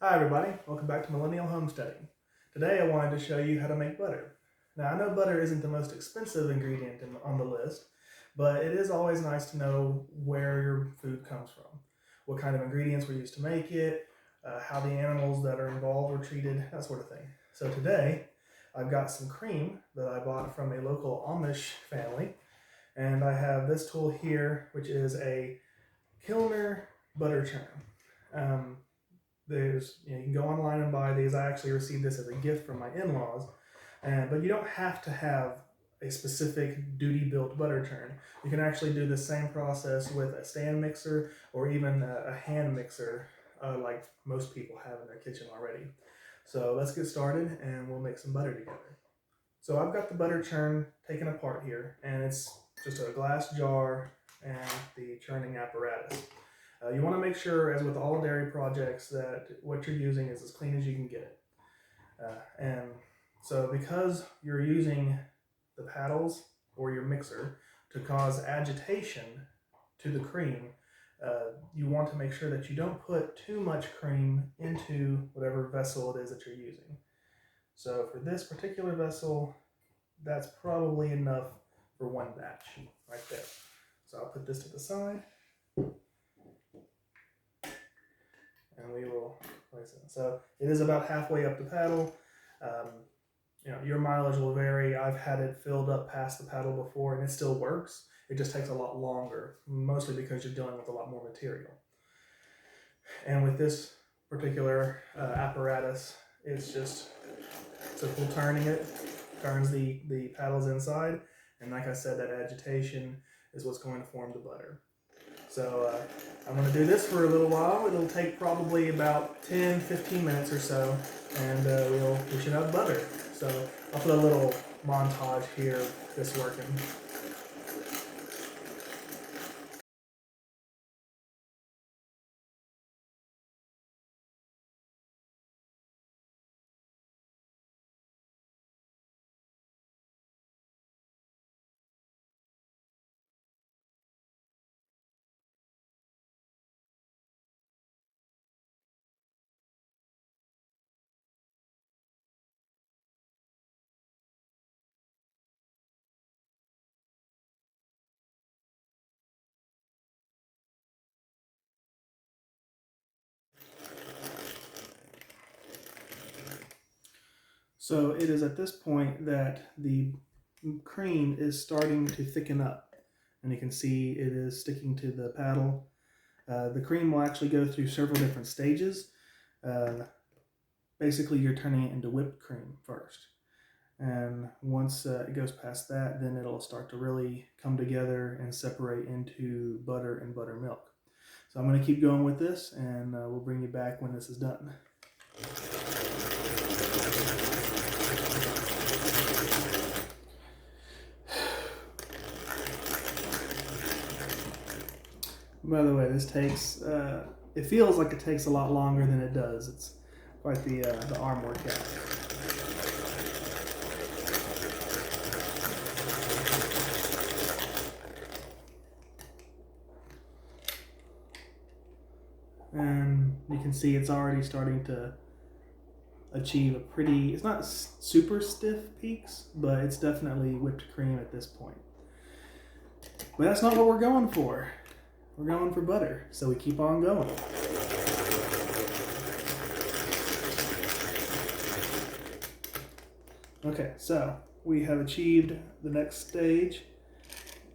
Hi everybody, welcome back to Millennial Homesteading. Today I wanted to show you how to make butter. Now I know butter isn't the most expensive ingredient on the list, but it is always nice to know where your food comes from, what kind of ingredients were used to make it, how the animals that are involved were treated, that sort of thing. So today I've got some cream that I bought from a local Amish family, and I have this tool here which is a Kilner butter churn. You can go online and buy these. I actually received this as a gift from my in-laws, but you don't have to have a specific duty-built butter churn. You can actually do the same process with a stand mixer or even a hand mixer, like most people have in their kitchen already. So let's get started and we'll make some butter together. So I've got the butter churn taken apart here, and it's just a glass jar and the churning apparatus. You want to make sure, as with all dairy projects, that what you're using is as clean as you can get it. And so because you're using the paddles or your mixer to cause agitation to the cream, you want to make sure that you don't put too much cream into whatever vessel it is that you're using. So for this particular vessel, that's probably enough for one batch right there. So I'll put this to the side. And we will place it. So it is about halfway up the paddle. Your mileage will vary. I've had it filled up past the paddle before and it still works. It just takes a lot longer, mostly because you're dealing with a lot more material. And with this particular apparatus, it's just simple turning it, turns the paddles inside, and like I said, that agitation is what's going to form the butter. So I'm going to do this for a little while. It'll take probably about 10-15 minutes or so, and we should have butter. So I'll put a little montage here of this working. So it is at this point that the cream is starting to thicken up, and you can see it is sticking to the paddle. The cream will actually go through several different stages. Basically, you're turning it into whipped cream first. And once it goes past that, then it'll start to really come together and separate into butter and buttermilk. So I'm going to keep going with this, and we'll bring you back when this is done. By the way, this takes, it feels like it takes a lot longer than it does. It's quite the arm workout. And you can see it's already starting to achieve a pretty, it's not super stiff peaks, but it's definitely whipped cream at this point. But that's not what we're going for. We're going for butter, so we keep on going. Okay, so we have achieved the next stage.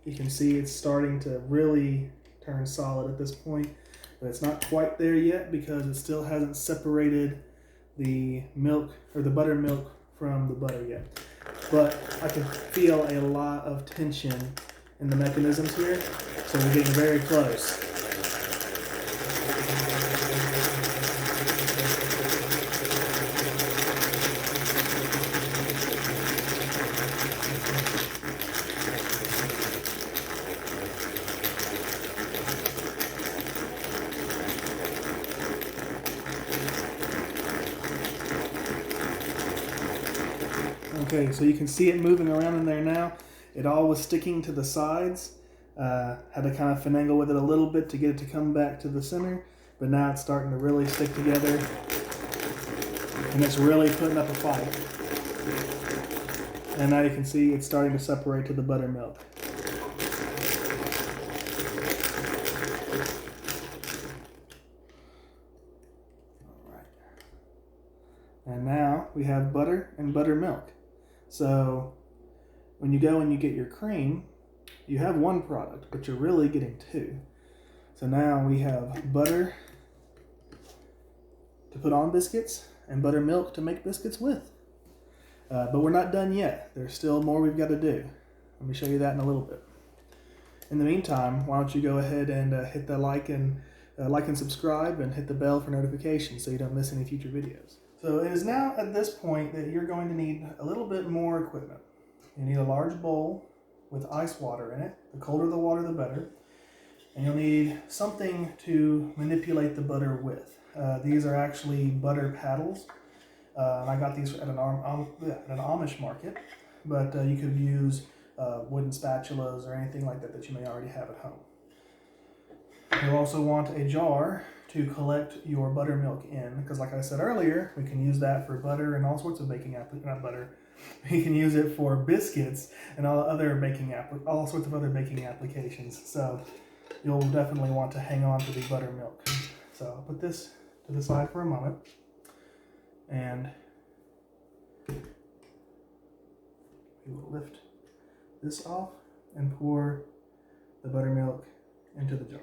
You can see it's starting to really turn solid at this point, but it's not quite there yet because it still hasn't separated the milk or the buttermilk from the butter yet. But I can feel a lot of tension in the mechanisms here, so we're getting very close. Okay, so you can see it moving around in there now. It all was sticking to the sides. Had to kind of finagle with it a little bit to get it to come back to the center, but now it's starting to really stick together. And it's really putting up a fight. And now you can see it's starting to separate to the buttermilk. And now we have butter and buttermilk. So when you go and you get your cream, you have one product, but you're really getting two. So now we have butter to put on biscuits and buttermilk to make biscuits with. But we're not done yet. There's still more we've got to do. Let me show you that in a little bit. In the meantime, why don't you go ahead and hit the like and subscribe and hit the bell for notifications so you don't miss any future videos. So it is now at this point that you're going to need a little bit more equipment. You need a large bowl with ice water in it. The colder the water, the better. And you'll need something to manipulate the butter with. These are actually butter paddles. And I got these at an Amish market, but you could use wooden spatulas or anything like that that you may already have at home. You'll also want a jar to collect your buttermilk in, because like I said earlier, we can use that for butter and all sorts of baking not butter. We can use it for biscuits and all sorts of other baking applications. So you'll definitely want to hang on to the buttermilk. So I'll put this to the side for a moment, and we will lift this off and pour the buttermilk into the jar.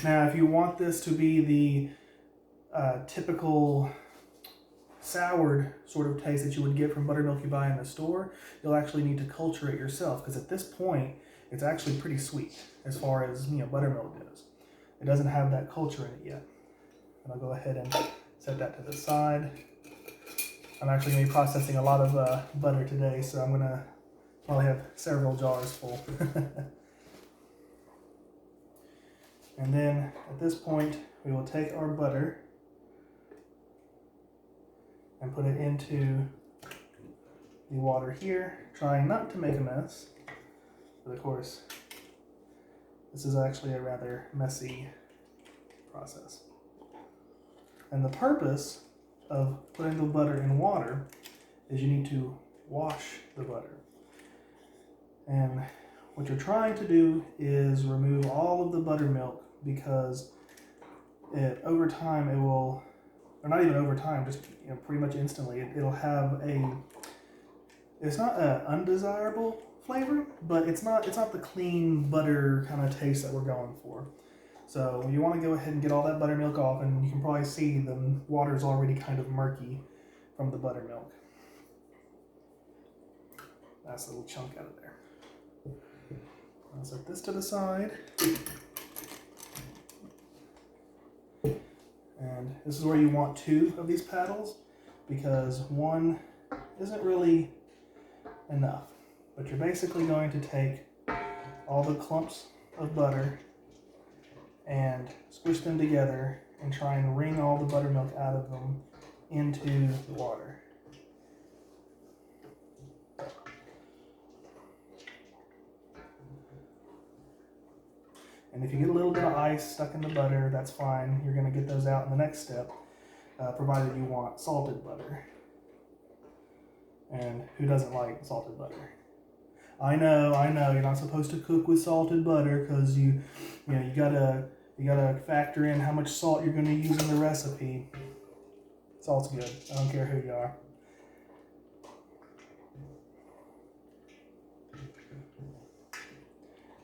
Now, if you want this to be the typical soured sort of taste that you would get from buttermilk you buy in the store, you'll actually need to culture it yourself, because at this point, it's actually pretty sweet as far as buttermilk goes. It doesn't have that culture in it yet. And I'll go ahead and set that to the side. I'm actually going to be processing a lot of butter today, so I'm going to probably have several jars full. And then at this point, we will take our butter and put it into the water here, trying not to make a mess. But of course, this is actually a rather messy process. And the purpose of putting the butter in water is you need to wash the butter. And what you're trying to do is remove all of the buttermilk, because over time it will, or not even over time, just pretty much instantly, it'll have it's not an undesirable flavor, but it's not the clean butter kind of taste that we're going for. So you want to go ahead and get all that buttermilk off, and you can probably see the water's already kind of murky from the buttermilk. That's a little chunk out of there. I'll set this to the side. And this is where you want two of these paddles, because one isn't really enough. But you're basically going to take all the clumps of butter and squish them together and try and wring all the buttermilk out of them into the water. And if you get a little bit of ice stuck in the butter, that's fine. You're going to get those out in the next step, provided you want salted butter. And who doesn't like salted butter? I know, you're not supposed to cook with salted butter, because you gotta factor in how much salt you're going to use in the recipe. Salt's good. I don't care who you are.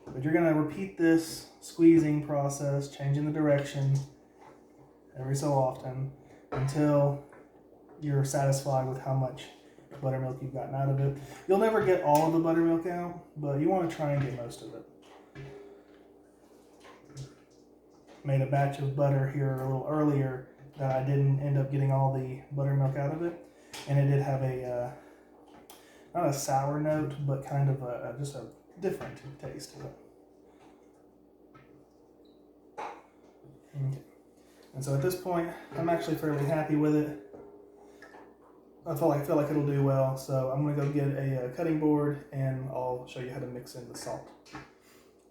But you're going to repeat this squeezing process, changing the direction every so often, until you're satisfied with how much buttermilk you've gotten out of it. You'll never get all of the buttermilk out, but you want to try and get most of it. Made a batch of butter here a little earlier that I didn't end up getting all the buttermilk out of it, and it did have a not a sour note, but kind of just a different taste to it. Okay. And so at this point, I'm actually fairly happy with it. I feel like it'll do well, so I'm going to go get a cutting board, and I'll show you how to mix in the salt.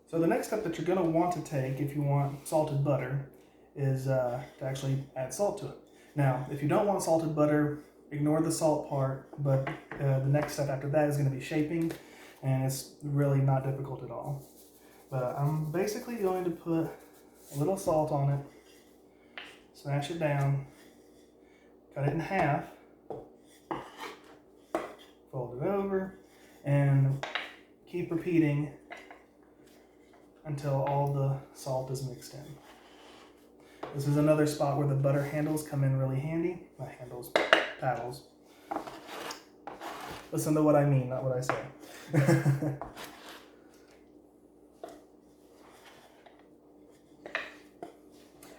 So the next step that you're going to want to take if you want salted butter is to actually add salt to it. Now, if you don't want salted butter, ignore the salt part, but the next step after that is going to be shaping, and it's really not difficult at all. But I'm basically going to put a little salt on it, smash it down, cut it in half, fold it over, and keep repeating until all the salt is mixed in. This is another spot where the butter handles come in really handy. Not handles, paddles. Listen to what I mean, not what I say.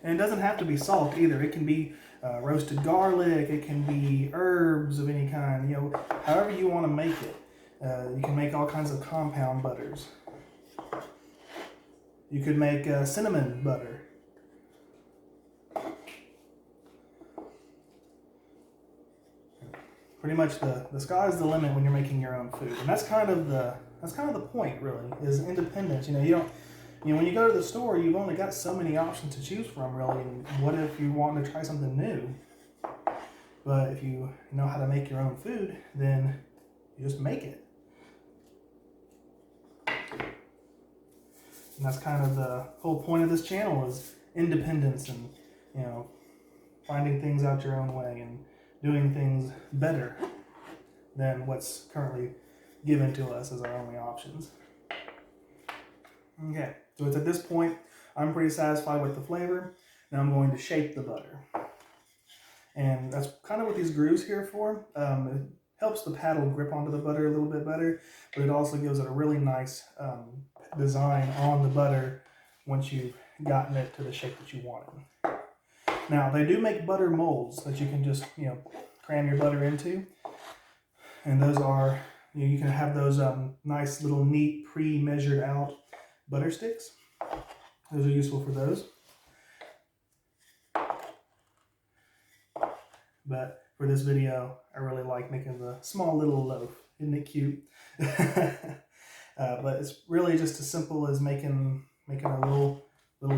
And it doesn't have to be salt either. It can be roasted garlic, it can be herbs of any kind, you know, however you want to make it. You can make all kinds of compound butters. You could make cinnamon butter. Pretty much the sky's the limit when you're making your own food, and that's kind of the point, really, is independence. You know, when you go to the store, you've only got so many options to choose from, really. And what if you want to try something new? But if you know how to make your own food, then you just make it. And that's kind of the whole point of this channel, is independence and, you know, finding things out your own way and doing things better than what's currently given to us as our only options. Okay, so it's at this point I'm pretty satisfied with the flavor. Now I'm going to shape the butter. And that's kind of what these grooves here are for. It helps the paddle grip onto the butter a little bit better, but it also gives it a really nice design on the butter once you've gotten it to the shape that you want it. Now, they do make butter molds that you can just, you know, cram your butter into. And those are, you can have those nice little neat pre-measured out butter sticks. Those are useful for those. But for this video, I really like making the small little loaf. Isn't it cute? But it's really just as simple as making a little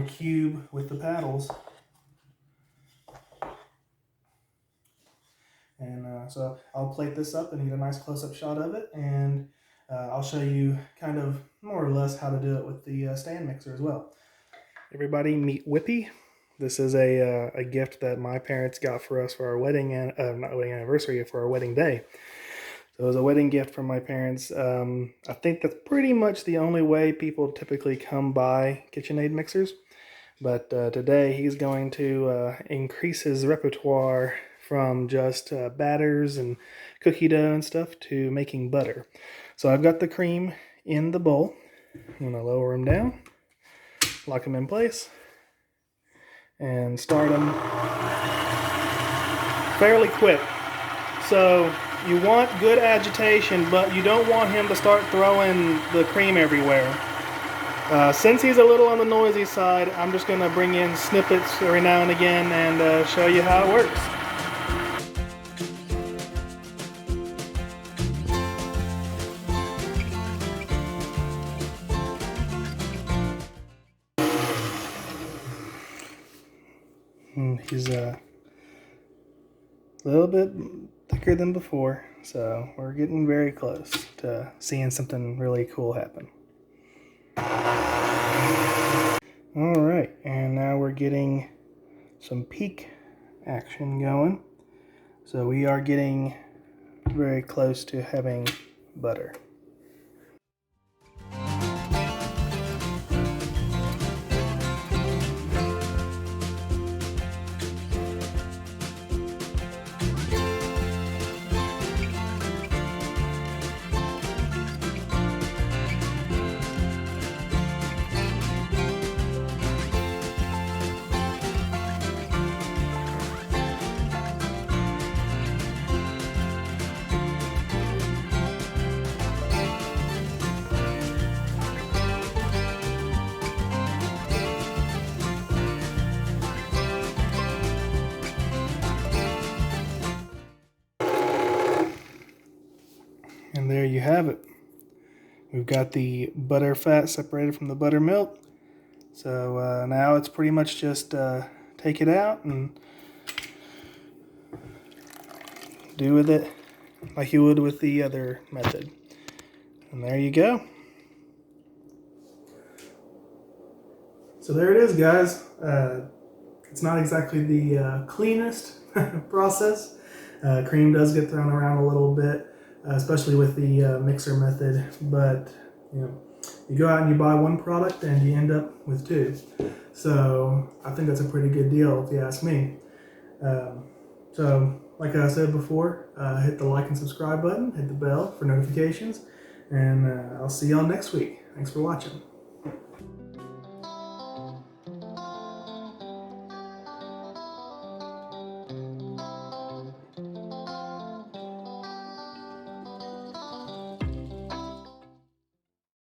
cube with the paddles. And so I'll plate this up and get a nice close-up shot of it, and I'll show you kind of more or less how to do it with the stand mixer as well. Everybody, meet Whippy. This is a gift that my parents got for us for our wedding, not wedding anniversary, for our wedding day. So it was a wedding gift from my parents. I think that's pretty much the only way people typically come by KitchenAid mixers. But today he's going to increase his repertoire from just batters and cookie dough and stuff to making butter. So I've got the cream in the bowl. I'm going to lower them down, lock them in place, and start them fairly quick. So you want good agitation, but you don't want him to start throwing the cream everywhere. Since he's a little on the noisy side, I'm just going to bring in snippets every now and again and show you how it works. He's a little bit thicker than before, so we're getting very close to seeing something really cool happen. Alright, and now we're getting some peak action going. So we are getting very close to having butter. And there you have it. We've got the butter fat separated from the buttermilk. So now it's pretty much just take it out and do with it like you would with the other method. And there you go. So there it is, guys. It's not exactly the cleanest process. Cream does get thrown around a little bit, especially with the mixer method. But you know, you go out and you buy one product and you end up with two. So I think that's a pretty good deal if you ask me. So like I said before, hit the like and subscribe button, hit the bell for notifications, and I'll see y'all next week. Thanks for watching.